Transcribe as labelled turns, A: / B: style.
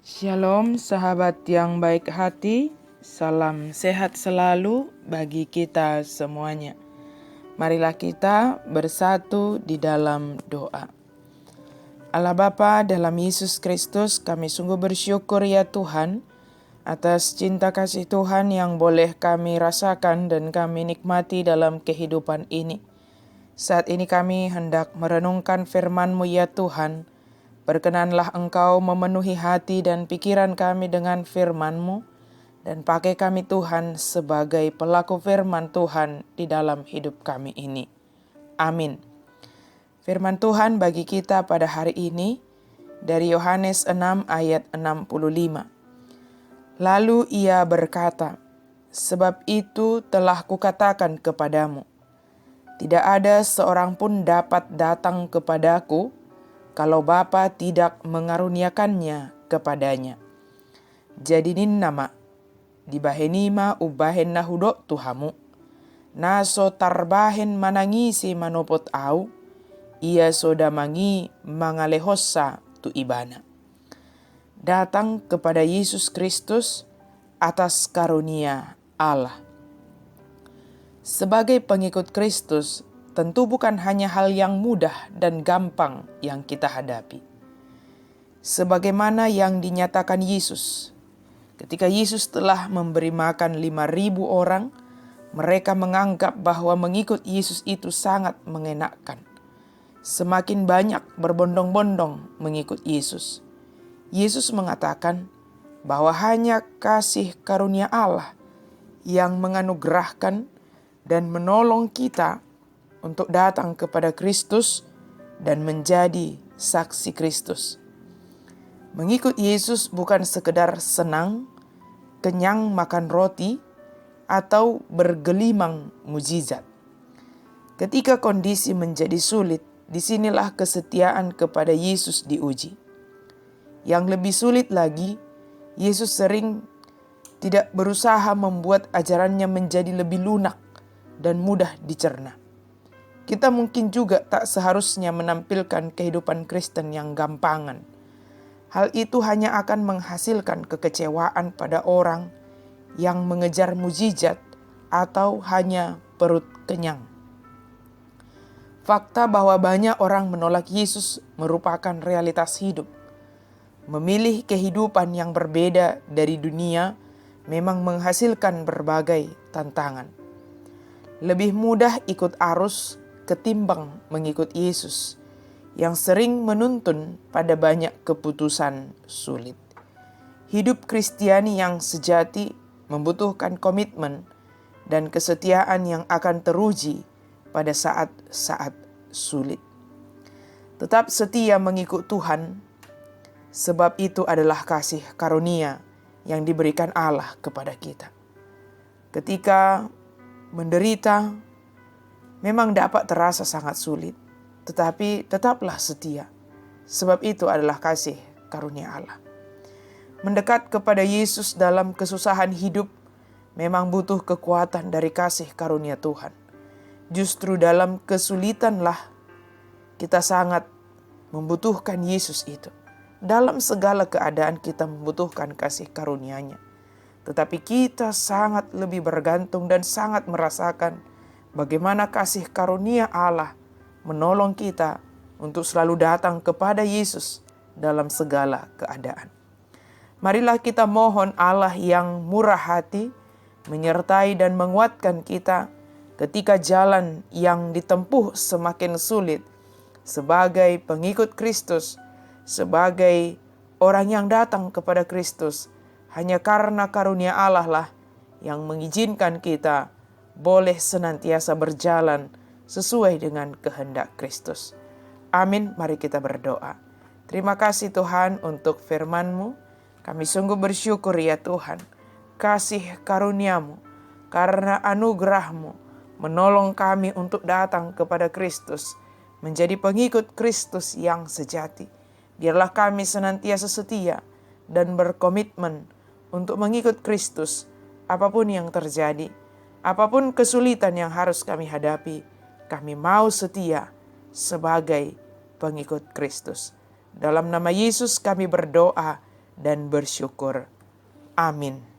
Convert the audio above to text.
A: Shalom sahabat yang baik hati, salam sehat selalu bagi kita semuanya. Marilah kita bersatu di dalam doa. Allah Bapa, dalam Yesus Kristus kami sungguh bersyukur ya Tuhan atas cinta kasih Tuhan yang boleh kami rasakan dan kami nikmati dalam kehidupan ini. Saat ini kami hendak merenungkan firman-Mu ya Tuhan. Berkenanlah Engkau memenuhi hati dan pikiran kami dengan firman-Mu, dan pakai kami Tuhan sebagai pelaku firman Tuhan di dalam hidup kami ini. Amin. Firman Tuhan bagi kita pada hari ini dari Yohanes 6 ayat 65. Lalu ia berkata, "Sebab itu telah kukatakan kepadamu, tidak ada seorang pun dapat datang kepadaku kalau Bapa tidak mengaruniakannya kepadanya. Jadi nama dibahenima ubahen nahudok tuhamu, naso tarbahen manangisi manopot au, ia sodamangi mangalehosa tu ibana." Datang kepada Yesus Kristus atas karunia Allah. Sebagai pengikut Kristus, tentu bukan hanya hal yang mudah dan gampang yang kita hadapi. Sebagaimana yang dinyatakan Yesus. Ketika Yesus telah memberi makan 5.000 orang, mereka menganggap bahwa mengikut Yesus itu sangat mengenakkan. Semakin banyak berbondong-bondong mengikut Yesus. Yesus mengatakan bahwa hanya kasih karunia Allah yang menganugerahkan dan menolong kita untuk datang kepada Kristus dan menjadi saksi Kristus. Mengikut Yesus bukan sekedar senang, kenyang makan roti, atau bergelimang mujizat. Ketika kondisi menjadi sulit, disinilah kesetiaan kepada Yesus diuji. Yang lebih sulit lagi, Yesus sering tidak berusaha membuat ajarannya menjadi lebih lunak dan mudah dicerna. Kita mungkin juga tak seharusnya menampilkan kehidupan Kristen yang gampangan. Hal itu hanya akan menghasilkan kekecewaan pada orang yang mengejar mujizat atau hanya perut kenyang. Fakta bahwa banyak orang menolak Yesus merupakan realitas hidup. Memilih kehidupan yang berbeda dari dunia memang menghasilkan berbagai tantangan. Lebih mudah ikut arus ketimbang mengikut Yesus yang sering menuntun pada banyak keputusan sulit. Hidup Kristiani yang sejati membutuhkan komitmen dan kesetiaan yang akan teruji pada saat-saat sulit. Tetap setia mengikut Tuhan, sebab itu adalah kasih karunia yang diberikan Allah kepada kita. Ketika menderita, memang dapat terasa sangat sulit, tetapi tetaplah setia, sebab itu adalah kasih karunia Allah. Mendekat kepada Yesus dalam kesusahan hidup memang butuh kekuatan dari kasih karunia Tuhan. Justru dalam kesulitanlah kita sangat membutuhkan Yesus itu. Dalam segala keadaan kita membutuhkan kasih karunia-Nya. Tetapi kita sangat lebih bergantung dan sangat merasakan bagaimana kasih karunia Allah menolong kita untuk selalu datang kepada Yesus dalam segala keadaan. Marilah kita mohon Allah yang murah hati menyertai dan menguatkan kita ketika jalan yang ditempuh semakin sulit sebagai pengikut Kristus, sebagai orang yang datang kepada Kristus. Hanya karena karunia Allah lah yang mengizinkan kita boleh senantiasa berjalan sesuai dengan kehendak Kristus. Amin, mari kita berdoa. Terima kasih Tuhan untuk firman-Mu. Kami sungguh bersyukur ya Tuhan. Kasih karunia-Mu, karena anugerah-Mu menolong kami untuk datang kepada Kristus, menjadi pengikut Kristus yang sejati. Biarlah kami senantiasa setia dan berkomitmen untuk mengikut Kristus, apapun yang terjadi, apapun kesulitan yang harus kami hadapi, kami mau setia sebagai pengikut Kristus. Dalam nama Yesus kami berdoa dan bersyukur. Amin.